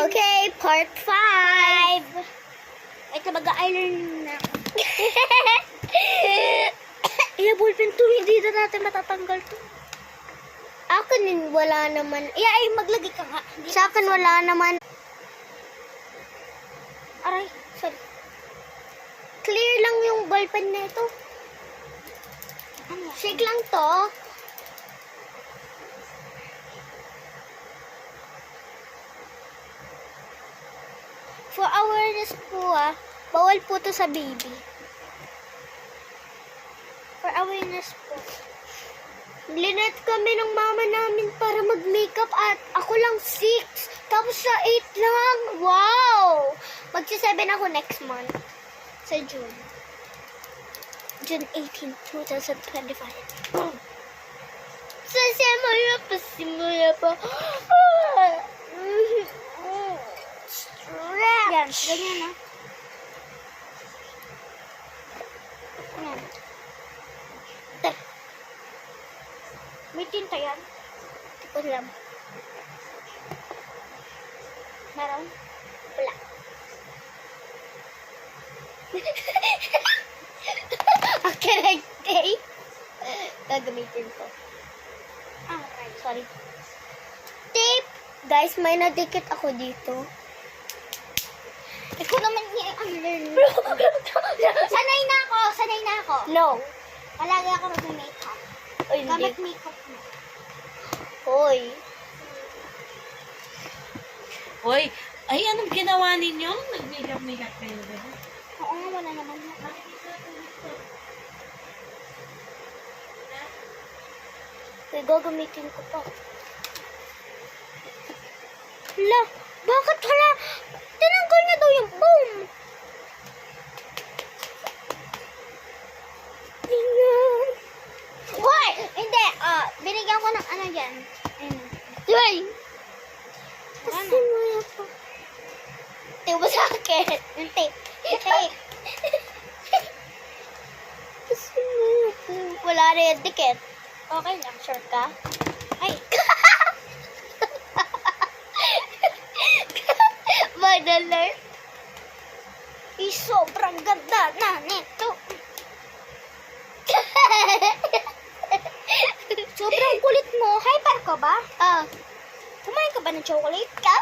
Okay, part 5. Ito mag-iron na. Ballpen to. Hindi na natin matatanggal to. Ako din, wala naman. Ay, maglagay ka nga. Sa akin, wala naman. Aray, sorry. Clear lang yung ballpen na ito. Shake lang to. For awareness po bawal po to sa baby. For awareness po. Linet kami ng mama namin para mag-makeup at ako lang 6. Tapos siya 8 lang. Wow! Magsi-7 ako next month. Sa June. June 18, 2025. Simula pa. Strap. Yan, ganyan na. Yan. May tinta yan. Ulam. Meron? Wala. Correct day. Gagamitin ko. Aray. Sorry. Tape. Guys, may nadikit ako dito. Ikaw naman yung unlearn. Sanay na ako. No. Palagi ako mag-makeup. Oy, Gamit hindi. makeup mo. Hoy. Hoy, ay anong ginawa ninyo? Nag-makeup kayo ba? Oo nga, wala naman. Gagamitin ko pa. Hala, bakit hala? Tinanggal niya daw yung boom. Tingnan. Hoy! Hindi. Binigyan ko ng ano dyan. Ayun. Hoy. Ano? Kasi maya pa. Tayo ba sa akin? Yung tape. Tape. Kasi maya pa. Wala rin yung dikit. Okay lang. Sure ka? Ay. Madalar. Sobrang ganda na nito. Sobrang kulit mo. Hyper ka ba? Ah, Kumain ka ba ng chocolate? Ka?